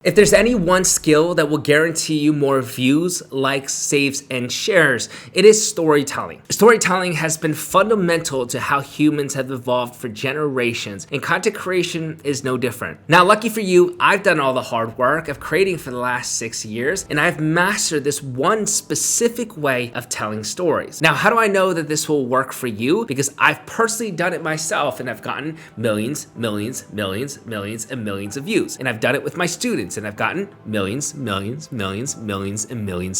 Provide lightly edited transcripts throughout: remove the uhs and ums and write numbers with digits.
If there's any one skill that will guarantee you more views, likes, saves, and shares, it is storytelling. Storytelling has been fundamental to how humans have evolved for generations, and content creation is no different. Now, lucky for you, I've done all the hard work of creating for the last 6 years, and I've mastered this one specific way of telling stories. Now, how do I know that this will work for you? Because I've personally done it myself, and I've gotten millions, and millions of views. And I've done it with my students, and I've gotten millions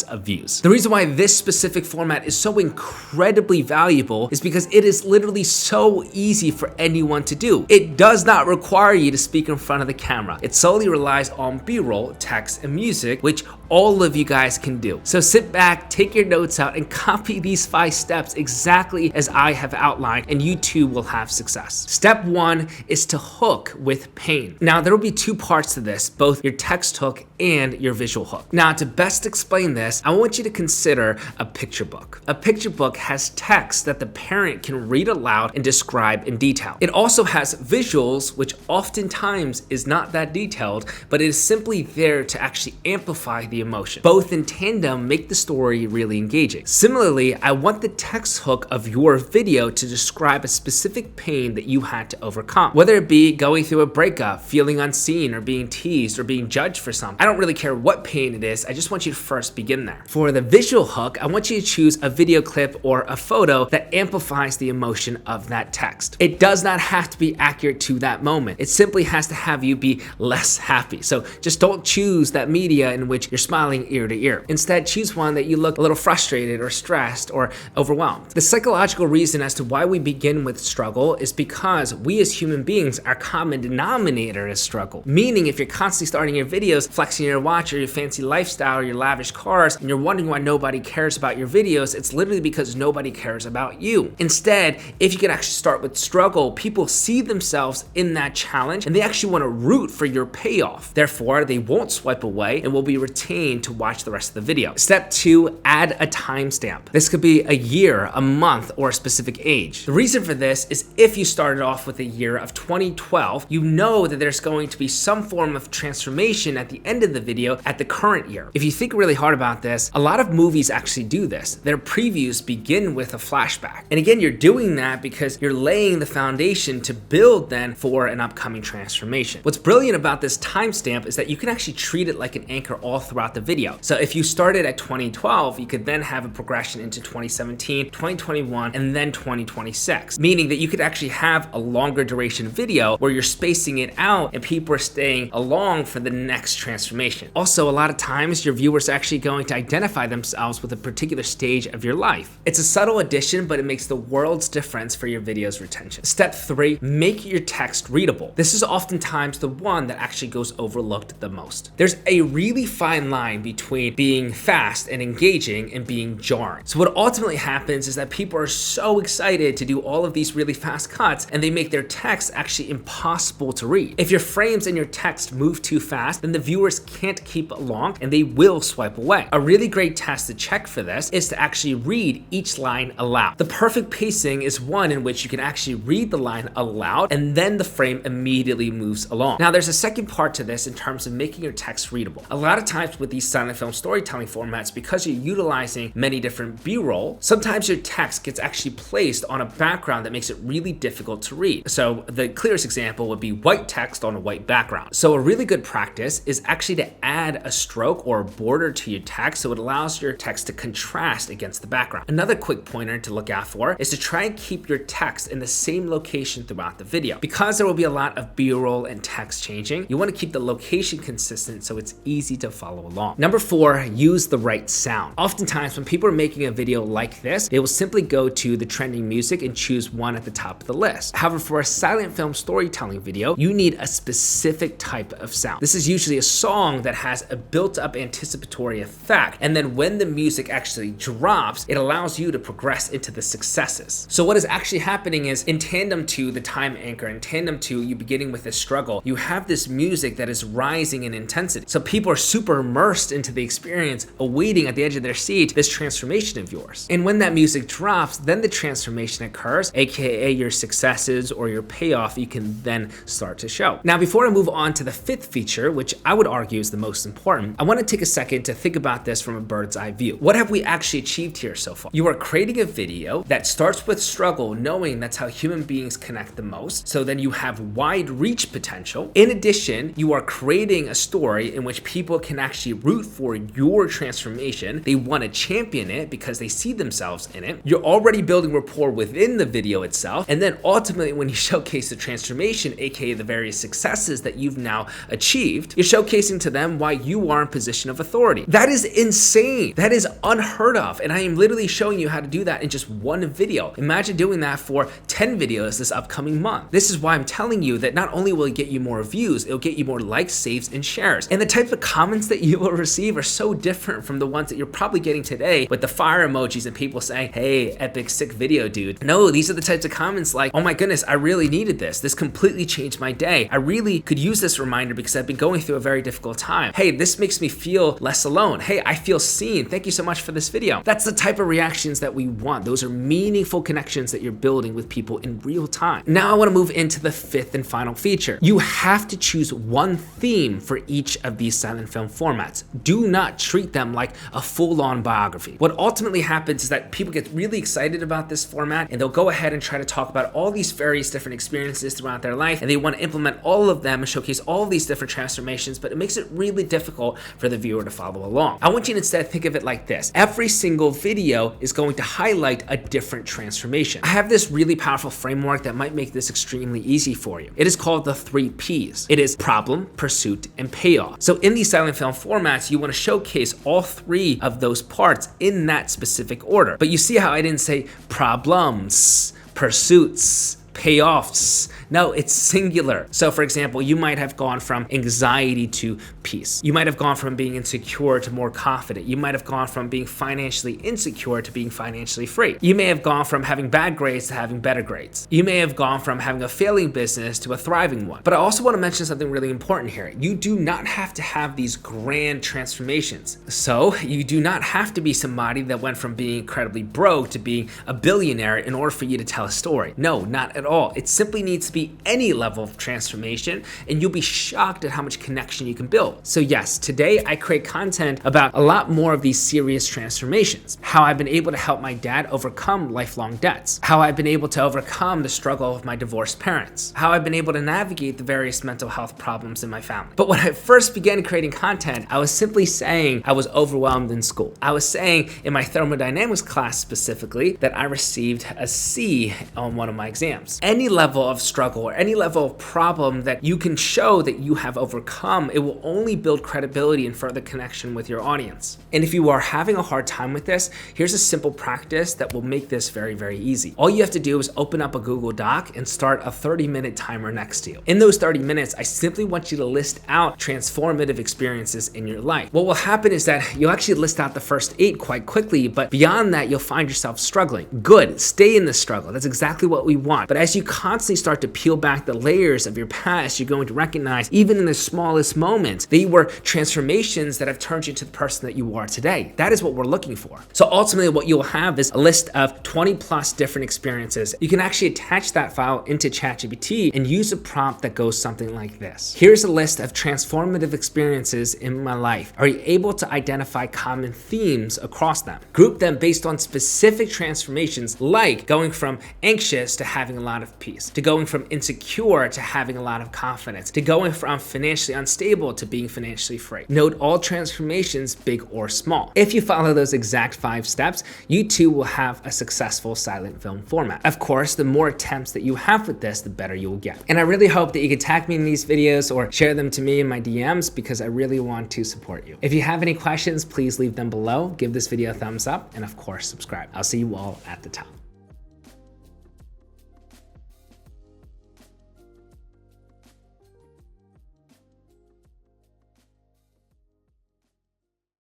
of views. The reason why this specific format is so incredibly valuable is because it is literally so easy for anyone to do. It does not require you to speak in front of the camera. It solely relies on B-roll, text, and music, which all of you guys can do. So sit back, take your notes out, and copy these 5 steps exactly as I have outlined, and you too will have success. Step 1 is to hook with pain. Now, there will be 2 parts to this, both your text hook and your visual hook. Now, to best explain this, I want you to consider a picture book. A picture book has text that the parent can read aloud and describe in detail. It also has visuals, which oftentimes is not that detailed, but it is simply there to actually amplify the emotion. Both in tandem make the story really engaging. Similarly, I want the text hook of your video to describe a specific pain that you had to overcome, whether it be going through a breakup, feeling unseen, or being teased, or being judged for something. I don't really care what pain it is, I just want you to first begin there. For the visual hook, I want you to choose a video clip or a photo that amplifies the emotion of that text. It does not have to be accurate to that moment. It simply has to have you be less happy. So just don't choose that media in which you're smiling ear to ear. Instead, choose one that you look a little frustrated or stressed or overwhelmed. The psychological reason as to why we begin with struggle is because we as human beings, our common denominator is struggle. Meaning if you're constantly starting your videos flexing your watch or your fancy lifestyle or your lavish cars, and you're wondering why nobody cares about your videos, it's literally because nobody cares about you. Instead, if you can actually start with struggle, people see themselves in that challenge and they actually want to root for your payoff. Therefore, they won't swipe away and will be retained to watch the rest of the video. Step 2, add a timestamp. This could be a year, a month, or a specific age. The reason for this is if you started off with a year of 2012, you know that there's going to be some form of transformation at the end of the video at the current year. If you think really hard about this, a lot of movies actually do this. Their previews begin with a flashback. And again, you're doing that because you're laying the foundation to build then for an upcoming transformation. What's brilliant about this timestamp is that you can actually treat it like an anchor all throughout the video. So if you started at 2012, you could then have a progression into 2017, 2021, and then 2026, meaning that you could actually have a longer duration video where you're spacing it out and people are staying along for the next transformation. Also, a lot of times your viewers are actually going to identify themselves with a particular stage of your life. It's a subtle addition, but it makes the world's difference for your video's retention. Step 3, make your text readable. This is oftentimes the one that actually goes overlooked the most. There's a really fine line between being fast and engaging and being jarring. So what ultimately happens is that people are so excited to do all of these really fast cuts and they make their text actually impossible to read. If your frames and your text move too fast, then the viewers can't keep along and they will swipe away. A really great test to check for this is to actually read each line aloud. The perfect pacing is one in which you can actually read the line aloud and then the frame immediately moves along. Now, there's a second part to this in terms of making your text readable. A lot of times with these silent film storytelling formats, because you're utilizing many different B-roll, sometimes your text gets actually placed on a background that makes it really difficult to read. So the clearest example would be white text on a white background. So a really good practice is actually to add a stroke or a border to your text so it allows your text to contrast against the background. Another quick pointer to look out for is to try and keep your text in the same location throughout the video. Because there will be a lot of B-roll and text changing, you want to keep the location consistent so it's easy to follow along. Number 4, use the right sound. Oftentimes when people are making a video like this, they will simply go to the trending music and choose one at the top of the list. However, for a silent film storytelling video, you need a specific type of sound. This is usually a song that has a built-up anticipatory effect, and then when the music actually drops, it allows you to progress into the successes. So what is actually happening is, in tandem to the time anchor, in tandem to you beginning with a struggle, you have this music that is rising in intensity. So people are super immersed into the experience, awaiting at the edge of their seat this transformation of yours. And when that music drops, then the transformation occurs, aka your successes or your payoff you can then start to show. Now, before I move on to the 5th feature, factor, which I would argue is the most important, I want to take a second to think about this from a bird's eye view. What have we actually achieved here so far? You are creating a video that starts with struggle, knowing that's how human beings connect the most. So then you have wide reach potential. In addition, you are creating a story in which people can actually root for your transformation. They want to champion it because they see themselves in it. You're already building rapport within the video itself. And then ultimately, when you showcase the transformation, aka the various successes that you've now achieved, you're showcasing to them why you are in position of authority. That is insane. That is unheard of. And I am literally showing you how to do that in just one video. Imagine doing that for 10 videos this upcoming month. This is why I'm telling you that not only will it get you more views, it'll get you more likes, saves, and shares. And the type of comments that you will receive are so different from the ones that you're probably getting today with the fire emojis and people saying, hey, epic, sick video, dude. No, these are the types of comments like, oh my goodness, I really needed this. This completely changed my day. I really could use this reminder because I've been going through a very difficult time. Hey, this makes me feel less alone. Hey, I feel seen. Thank you so much for this video. That's the type of reactions that we want. Those are meaningful connections that you're building with people in real time. Now I want to move into the fifth and final feature. You have to choose one theme for each of these silent film formats. Do not treat them like a full-on biography. What ultimately happens is that people get really excited about this format and they'll go ahead and try to talk about all these various different experiences throughout their life, and they want to implement all of them and showcase all of these different transformations, but it makes it really difficult for the viewer to follow along. I want you to instead think of it like this. Every single video is going to highlight a different transformation. I have this really powerful framework that might make this extremely easy for you. It is called the 3 Ps. It is problem, pursuit, and payoff. So in these silent film formats, you want to showcase all 3 of those parts in that specific order. But you see how I didn't say problems, pursuits, payoffs. No, it's singular. So for example, you might have gone from anxiety to peace. You might have gone from being insecure to more confident. You might have gone from being financially insecure to being financially free. You may have gone from having bad grades to having better grades. You may have gone from having a failing business to a thriving one. But I also want to mention something really important here. You do not have to have these grand transformations. So you do not have to be somebody that went from being incredibly broke to being a billionaire in order for you to tell a story. No, not at all. It simply needs to be any level of transformation, and you'll be shocked at how much connection you can build. So yes, today I create content about a lot more of these serious transformations. How I've been able to help my dad overcome lifelong debts. How I've been able to overcome the struggle of my divorced parents. How I've been able to navigate the various mental health problems in my family. But when I first began creating content, I was simply saying I was overwhelmed in school. I was saying in my thermodynamics class specifically that I received a C on one of my exams. Any level of struggle or any level of problem that you can show that you have overcome, it will only build credibility and further connection with your audience. And if you are having a hard time with this, here's a simple practice that will make this very, very easy. All you have to do is open up a Google Doc and start a 30-minute timer next to you. In those 30 minutes, I simply want you to list out transformative experiences in your life. What will happen is that you'll actually list out the first 8 quite quickly, but beyond that, you'll find yourself struggling. Good, stay in the struggle. That's exactly what we want. But as you constantly start to peel back the layers of your past, you're going to recognize, even in the smallest moments, they were transformations that have turned you to the person that you are today. That is what we're looking for. So ultimately, what you'll have is a list of 20 plus different experiences. You can actually attach that file into ChatGPT and use a prompt that goes something like this. Here's a list of transformative experiences in my life. Are you able to identify common themes across them? Group them based on specific transformations, like going from anxious to having a lot of peace, to going from insecure to having a lot of confidence, to going from financially unstable to being financially free. Note all transformations, big or small. If you follow those exact 5 steps, you too will have a successful silent film format. Of course, the more attempts that you have with this, the better you will get. And I really hope that you can tag me in these videos or share them to me in my DMs because I really want to support you. If you have any questions, please leave them below. Give this video a thumbs up and of course, subscribe. I'll see you all at the top.